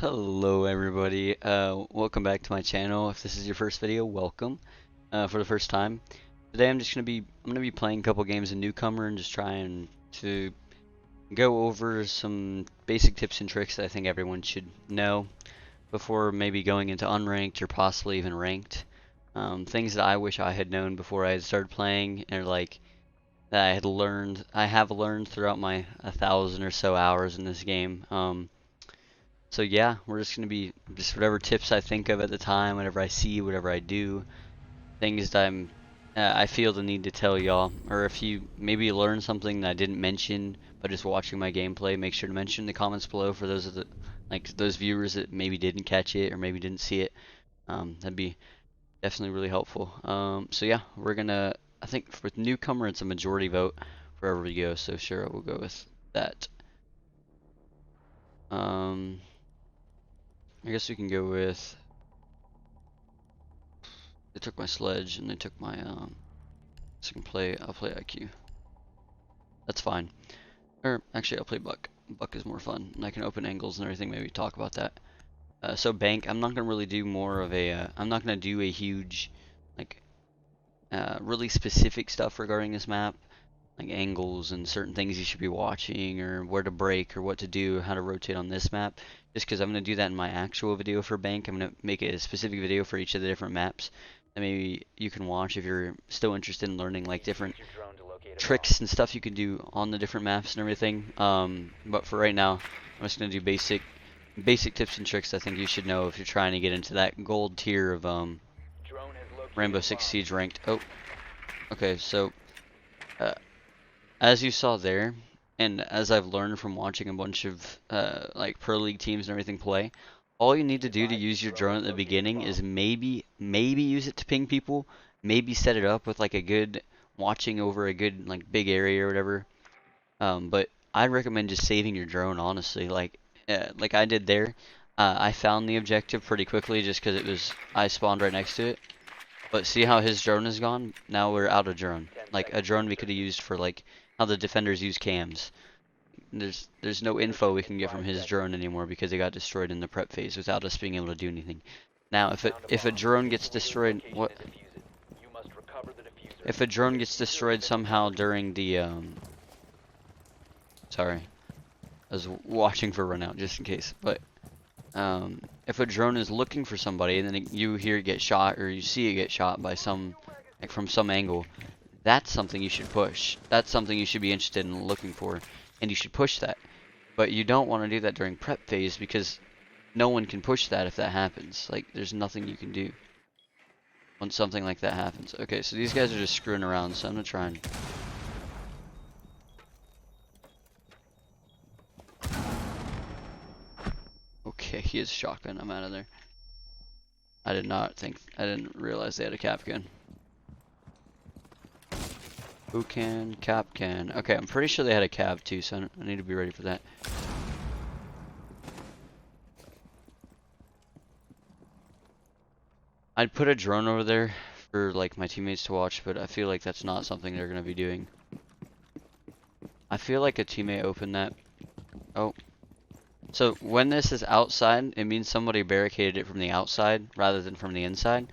Hello everybody, welcome back to my channel. If this is your first video, welcome. For the first time, today I'm gonna be playing a couple games of Newcomer and just trying to go over some basic tips and tricks that I think everyone should know before maybe going into unranked or possibly even ranked. Things that I wish I had known before I had started playing, or like that I have learned throughout my 1,000 or so hours in this game. So yeah, we're just gonna be just whatever tips I think of at the time, whatever I see, whatever I do, things that I feel the need to tell y'all. Or if you maybe learn something that I didn't mention, but just watching my gameplay, make sure to mention in the comments below for those of the those viewers that maybe didn't catch it or maybe didn't see it. That'd be definitely really helpful. So yeah, we're gonna. I think with Newcomer, it's a majority vote wherever we go. So sure, we'll go with that. Um, I guess we can go with. They took my sledge and they took my so I can play. I'll play IQ. That's fine. Or actually, I'll play Buck. Buck is more fun, and I can open angles and everything. Maybe talk about that. So bank. I'm not gonna really do more of a. I'm not gonna do a huge, like, really specific stuff regarding this map, like angles and certain things you should be watching, or where to break, or what to do, how to rotate on this map. Just because I'm gonna do that in my actual video for bank. I'm gonna make a specific video for each of the different maps that maybe you can watch if you're still interested in learning like different tricks and stuff you can do on the different maps and everything. But for right now, I'm just gonna do basic tips and tricks I think you should know if you're trying to get into that gold tier of Rainbow Six Siege ranked. Oh, okay. So uh, as you saw there, and as I've learned from watching a bunch of like Pro League teams and everything play, all you need to do to use your drone at the beginning is maybe use it to ping people, maybe set it up with like a good watching over a good like big area or whatever. But I'd recommend just saving your drone honestly, like I did there. I found the objective pretty quickly just because I spawned right next to it. But see how his drone is gone? Now we're out of drone. Like a drone we could have used for like how the defenders use cams. There's no info we can get from his drone anymore because it got destroyed in the prep phase without us being able to do anything. Now if a drone gets destroyed, what if a drone gets destroyed somehow during the sorry, I was watching for run out just in case. But if a drone is looking for somebody and then you hear it get shot or you see it get shot by like from some angle, that's something you should push. That's something you should be interested in looking for, and you should push that. But you don't want to do that during prep phase because no one can push that if that happens. Like, there's nothing you can do when something like that happens. Okay, so these guys are just screwing around, so I'm gonna try and... Okay, he has a shotgun. I'm out of there. I didn't realize they had a cap gun. Who can? Cap can. Okay, I'm pretty sure they had a cab too, so I need to be ready for that. I'd put a drone over there for like my teammates to watch, but I feel like that's not something they're gonna be doing. I feel like a teammate opened that. Oh. So when this is outside, it means somebody barricaded it from the outside rather than from the inside,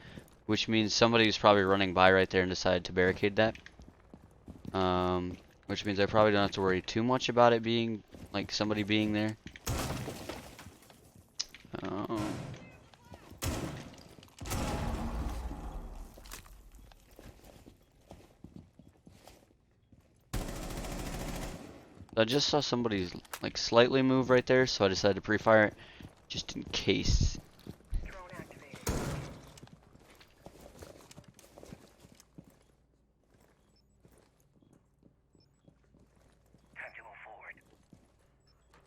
which means somebody was probably running by right there and decided to barricade that. Which means I probably don't have to worry too much about it being like somebody being there. I just saw somebody like slightly move right there, so I decided to pre-fire it just in case.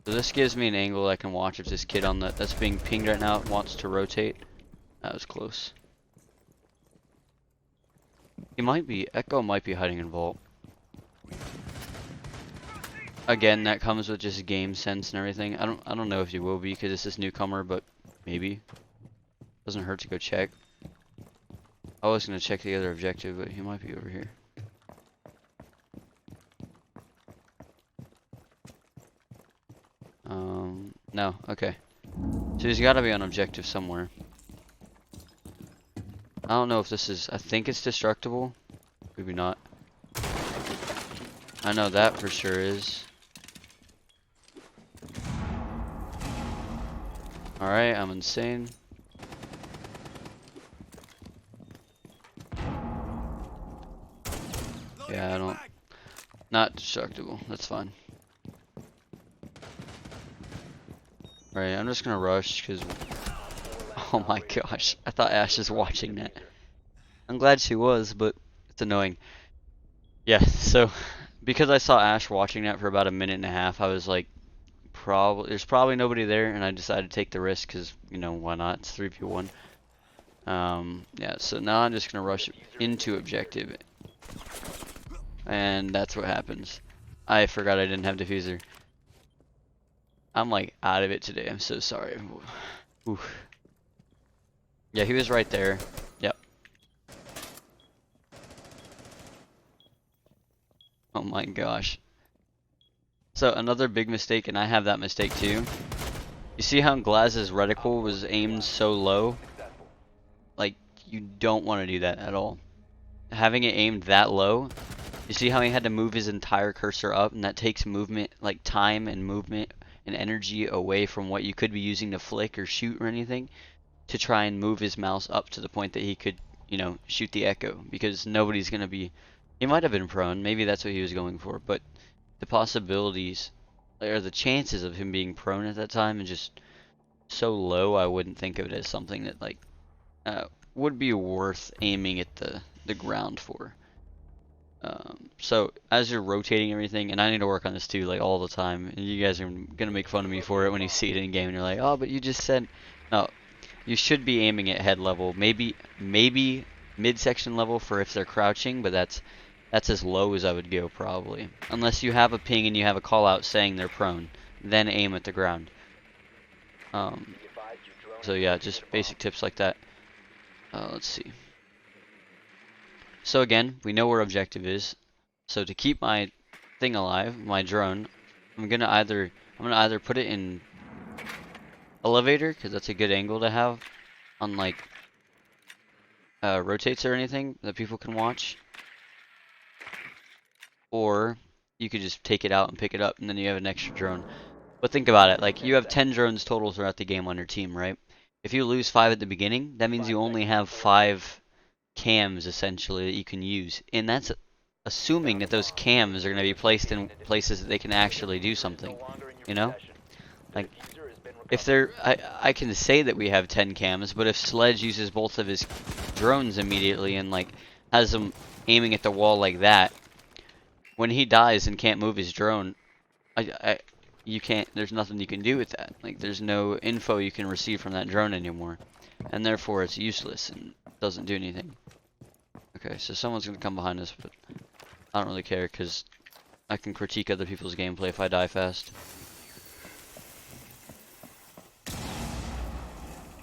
So this gives me an angle I can watch if this kid on that's being pinged right now wants to rotate. That was close. He might be, Echo might be hiding in Vault. Again, that comes with just game sense and everything. I don't know if he will be because this is Newcomer, but maybe. Doesn't hurt to go check. I was gonna check the other objective, but he might be over here. No, okay. So he's got to be on objective somewhere. I don't know if this is... I think it's destructible. Maybe not. I know that for sure is. Alright, I'm insane. Yeah, I don't... Not destructible. That's fine. Alright, I'm just gonna rush, because... Oh my gosh. I thought Ash was watching that. I'm glad she was, but it's annoying. Yeah, so... Because I saw Ash watching that for about a minute and a half, I was like... There's probably nobody there, and I decided to take the risk, because, you know, why not? It's 3v1. Yeah, so now I'm just gonna rush into objective. And that's what happens. I forgot I didn't have diffuser. I'm like out of it today. I'm so sorry. Oof. Yeah, he was right there. Yep. Oh my gosh. So another big mistake, and I have that mistake too. You see how Glaz's reticle was aimed so low? Like, you don't want to do that at all. Having it aimed that low, you see how he had to move his entire cursor up, and that takes movement, like time and movement and energy away from what you could be using to flick or shoot or anything, to try and move his mouse up to the point that he could, you know, shoot the echo, because nobody's going to be... He might have been prone, maybe that's what he was going for, but the possibilities, or the chances of him being prone at that time is just so low, I wouldn't think of it as something that, like, would be worth aiming at the ground for. So as you're rotating everything, and I need to work on this too, like all the time, and you guys are gonna make fun of me for it when you see it in game, and you're like, oh, but you just said... No, you should be aiming at head level, maybe midsection level for if they're crouching, but that's as low as I would go probably, unless you have a ping and you have a call out saying they're prone, then aim at the ground. So yeah, just basic tips like that. Let's see. So again, we know where objective is. So to keep my thing alive, my drone, I'm gonna either put it in elevator, because that's a good angle to have on like rotates or anything that people can watch, or you could just take it out and pick it up, and then you have an extra drone. But think about it, like you have 10 drones total throughout the game on your team, right? If you lose 5 at the beginning, that means you only have 5 cams essentially that you can use, and that's assuming that those cams are going to be placed in places that they can actually do something, you know? Like, if they're, I can say that we have 10 cams, but if Sledge uses both of his drones immediately and like has them aiming at the wall like that, when he dies and can't move his drone, you can't, there's nothing you can do with that. Like, there's no info you can receive from that drone anymore, and therefore it's useless and doesn't do anything. Okay, so someone's gonna come behind us, but I don't really care, because I can critique other people's gameplay if I die fast.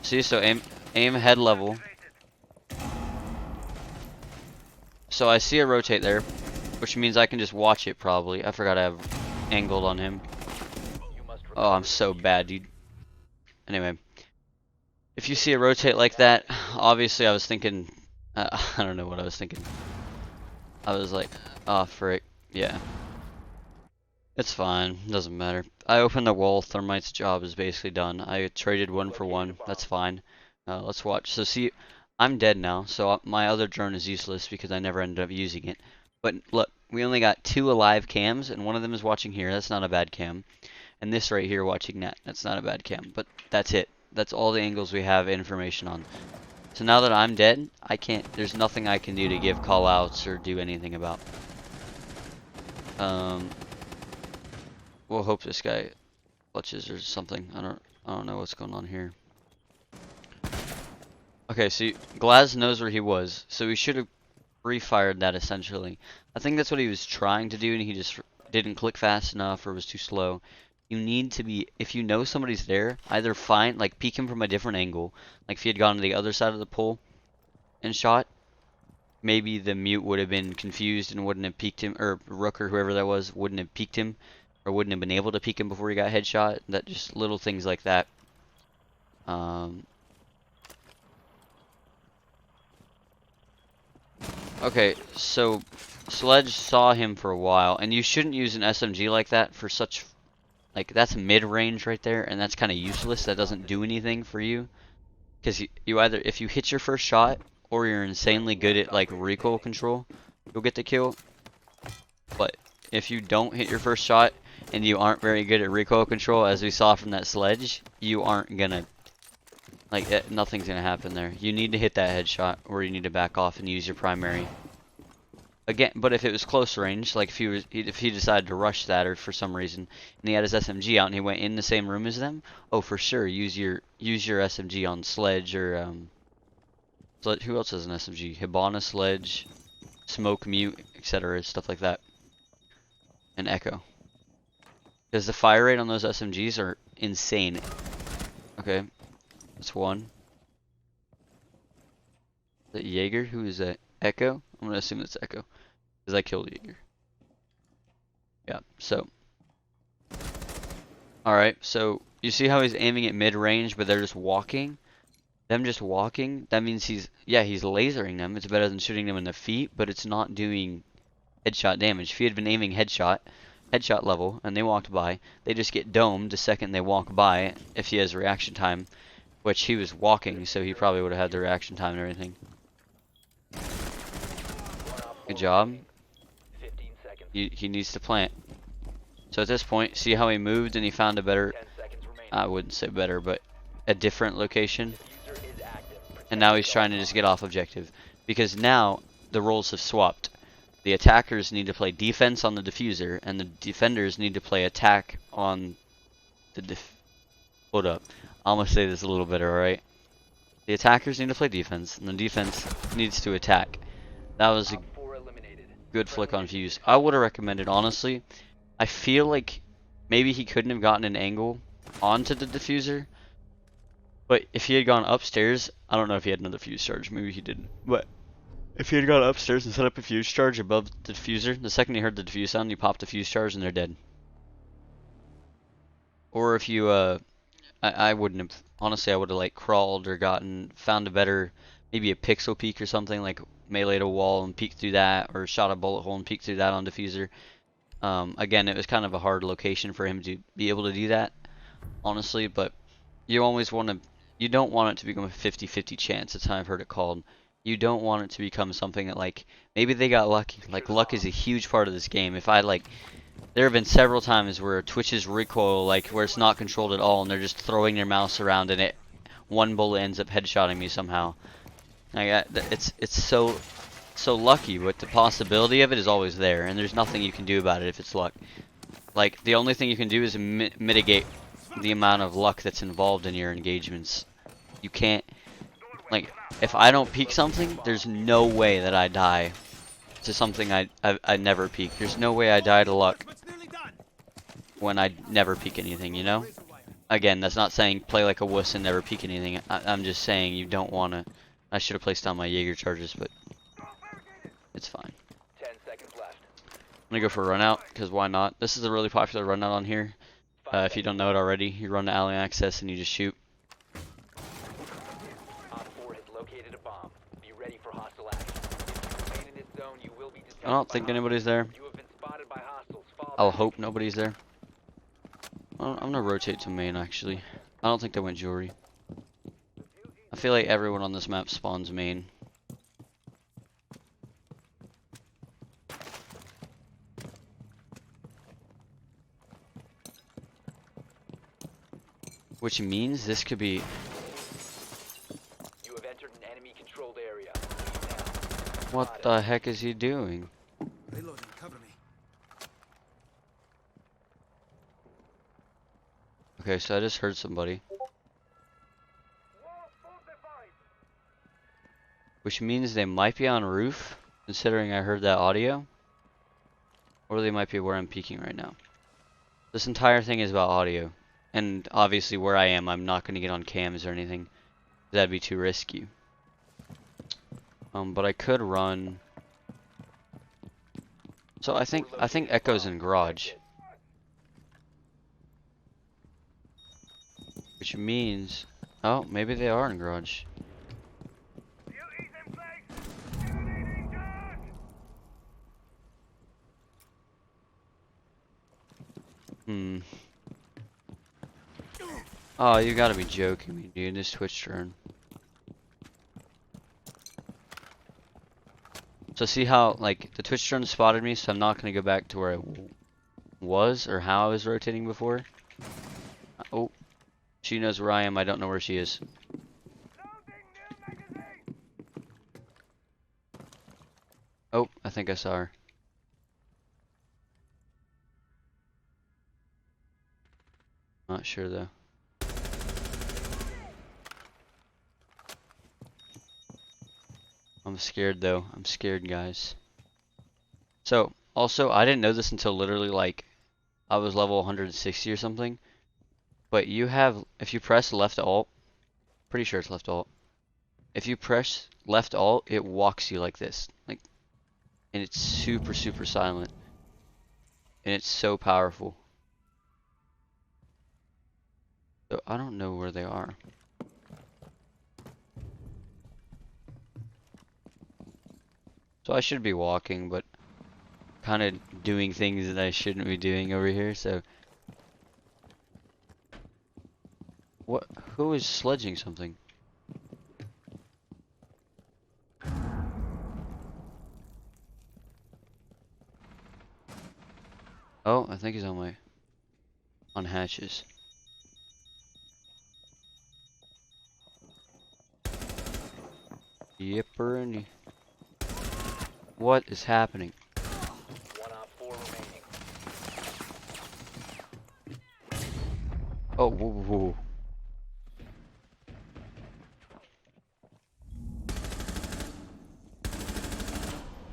See, so aim head level. So I see a rotate there, which means I can just watch it probably. I forgot I have angled on him. Oh, I'm so bad, dude. Anyway, if you see a rotate like that, obviously I was thinking, I don't know what I was thinking. I was like, oh, frick, yeah. It's fine, doesn't matter. I opened the wall, Thermite's job is basically done. I traded 1 for 1, that's fine. Let's watch. So see, I'm dead now, so my other drone is useless because I never ended up using it. But look, we only got 2 alive cams, and one of them is watching here, that's not a bad cam. And this right here watching that, that's not a bad cam. But that's it. That's all the angles we have information on. So now that I'm dead, I can't, there's nothing I can do to give call outs or do anything about. We'll hope this guy clutches or something. I don't know what's going on here. Okay, so Glaz knows where he was, so he should have refired that essentially. I think that's what he was trying to do, and he just didn't click fast enough or was too slow. You need to be, if you know somebody's there, either find, like, peek him from a different angle. Like if he had gone to the other side of the pole and shot, maybe the mute would have been confused and wouldn't have peeked him, or Rook or whoever that was wouldn't have peeked him, or wouldn't have been able to peek him before he got headshot. That just little things like that Okay, so Sledge saw him for a while, and you shouldn't use an SMG like that for such, like, that's mid-range right there, and that's kind of useless. That doesn't do anything for you, because you either, if you hit your first shot, or you're insanely good at, like, recoil control, you'll get the kill. But if you don't hit your first shot, and you aren't very good at recoil control, as we saw from that Sledge, you aren't gonna, like, nothing's gonna happen there. You need to hit that headshot, or you need to back off and use your primary. Again, but if it was close range, like if he decided to rush that or for some reason, and he had his SMG out and he went in the same room as them, oh for sure, use your SMG on Sledge or who else has an SMG? Hibana, Sledge, Smoke, Mute, etc. Stuff like that, and Echo. Because the fire rate on those SMGs are insane. Okay, that's one. Is that Jaeger? Who is that? Echo? I'm gonna assume it's Echo, because I killed Jaeger. Yeah, so. Alright, so you see how he's aiming at mid-range, but they're just walking? Them just walking, that means he's lasering them. It's better than shooting them in the feet, but it's not doing headshot damage. If he had been aiming headshot level, and they walked by, they just get domed the second they walk by if he has reaction time, which he was walking, so he probably would have had the reaction time and everything. Good job. He needs to plant. So at this point, see how he moved and he found a better, I wouldn't say better, but a different location. And now he's trying to just get off objective. Because now the roles have swapped. The attackers need to play defense on the diffuser, and the defenders need to play attack on the Hold up. I'm gonna say this a little better, alright? The attackers need to play defense, and the defense needs to attack. That was a good flick on Fuse. I would have recommended, honestly. I feel like maybe he couldn't have gotten an angle onto the diffuser, but if he had gone upstairs, I don't know if he had another fuse charge, maybe he didn't, but if he had gone upstairs and set up a fuse charge above the diffuser, the second he heard the diffuse sound, he popped a fuse charge and they're dead. Or if you, I wouldn't have, honestly I would have like crawled or found a better, maybe a pixel peek or something, like meleeed a wall and peeked through that, or shot a bullet hole and peeked through that on diffuser. Again, it was kind of a hard location for him to be able to do that, honestly, but you always want to, you don't want it to become a 50-50 chance. That's how I've heard it called. You don't want it to become something that, like, maybe they got lucky. Like, luck is a huge part of this game. If I, like, there have been several times where Twitch's recoil, like, where it's not controlled at all, and they're just throwing their mouse around, and one bullet ends up headshotting me somehow. Like, it's so lucky, but the possibility of it is always there, and there's nothing you can do about it if it's luck. Like, the only thing you can do is mitigate the amount of luck that's involved in your engagements. You can't, like, if I don't peek something, there's no way that I die to something I never peek. There's no way I die to luck when I never peek anything, you know? Again, that's not saying play like a wuss and never peek anything. I'm just saying you don't want to. I should have placed down my Jaeger charges, but it's fine. 10 seconds left. I'm gonna go for a run out, because why not? This is a really popular run out on here. If you don't know it already, you run to alley access and you just shoot. Op 4 has located a bomb. Be ready for hostile action. If you remain in this zone, you will be detected. I don't think anybody's there. You have been spotted by hostiles. I'll hope nobody's there. I'm gonna rotate to main, actually. I don't think they went jewelry. I feel like everyone on this map spawns main. Which means this could be... You have entered an enemy controlled area. What the heck is he doing? Reloading, cover me. Okay, so I just heard somebody. Which means they might be on roof, considering I heard that audio. Or they might be where I'm peeking right now. This entire thing is about audio. And obviously where I am, I'm not going to get on cams or anything. That'd be too risky. But I could run. So I think Echo's in garage. Which means Oh, maybe they are in garage. Hmm. Oh, you gotta be joking me, dude. This Twitch turn. So see how, like, the Twitch drone spotted me, so I'm not going to go back to where I was or how I was rotating before. Oh, she knows where I am. I don't know where she is. Oh, I think I saw her. Not sure though. I'm scared though. I'm scared, guys. So, also, I didn't know this until literally like I was level 160 or something. But you have, if you press left alt, pretty sure it's left alt. If you press left alt, it walks you like this. Like, and it's super, super silent. And it's so powerful. So I don't know where they are. So I should be walking, but kind of doing things that I shouldn't be doing over here, so. What? Who is sledging something? Oh, I think he's on hatches. Yipperany. What is happening? 1 op 4 remaining. Oh, whoa, whoa, whoa.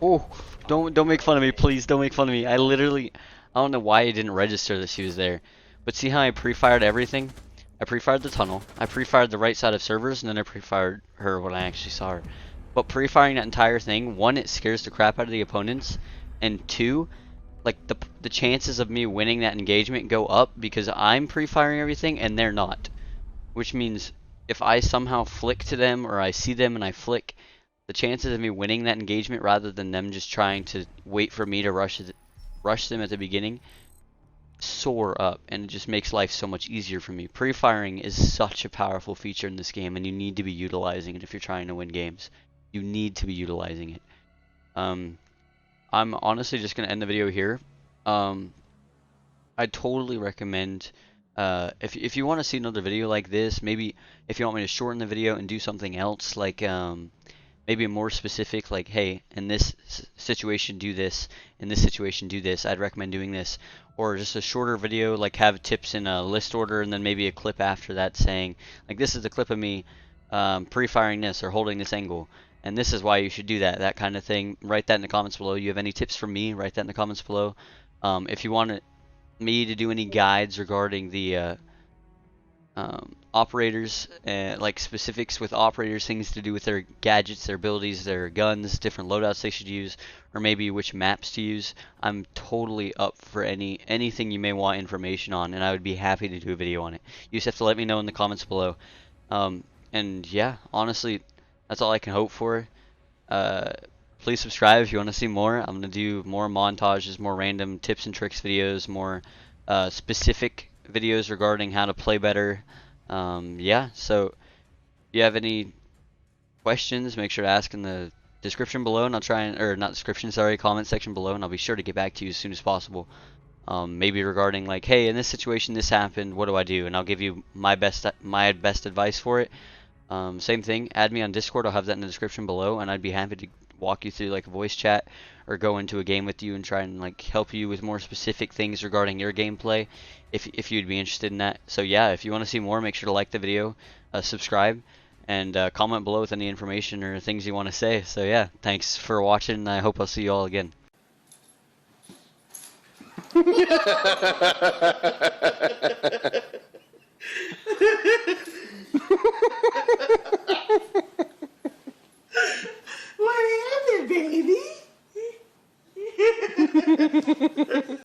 Oh, don't make fun of me, please. Don't make fun of me. I don't know why I didn't register that she was there. But see how I pre-fired everything? I pre-fired the tunnel. I pre-fired the right side of servers, and then I pre-fired her when I actually saw her. But pre-firing that entire thing, one, it scares the crap out of the opponents, and two, like the chances of me winning that engagement go up because I'm pre-firing everything and they're not. Which means if I somehow flick to them or I see them and I flick, the chances of me winning that engagement rather than them just trying to wait for me to rush them at the beginning soar up, and it just makes life so much easier for me. Pre-firing is such a powerful feature in this game, and you need to be utilizing it if you're trying to win games. You need to be utilizing it. I'm honestly just gonna end the video here. I totally recommend if you want to see another video like this, maybe if you want me to shorten the video and do something else, like maybe more specific, like, hey, in this situation do this, in this situation do this, I'd recommend doing this. Or just a shorter video, like have tips in a list order and then maybe a clip after that saying, like, this is the clip of me pre-firing this or holding this angle, and this is why you should do that, that kind of thing. Write that in the comments below. You have any tips for me, write that in the comments below. If you want me to do any guides regarding the operators, like specifics with operators, things to do with their gadgets, their abilities, their guns, different loadouts they should use, or maybe which maps to use, I'm totally up for anything you may want information on, and I would be happy to do a video on it. You just have to let me know in the comments below. And yeah, honestly, that's all I can hope for. Please subscribe if you want to see more. I'm going to do more montages, more random tips and tricks videos, more specific videos regarding how to play better. Yeah, so if you have any questions, make sure to ask in the description below, and I'll try and, or not description, sorry, comment section below, and I'll be sure to get back to you as soon as possible. Maybe regarding like, hey, in this situation this happened, what do I do? And I'll give you my best advice for it. Same thing, add me on Discord, I'll have that in the description below, and I'd be happy to walk you through like a voice chat or go into a game with you and try and like help you with more specific things regarding your gameplay if you'd be interested in that. So yeah, if you want to see more, make sure to like the video, subscribe, and comment below with any information or things you want to say. So yeah, thanks for watching, and I hope I'll see you all again.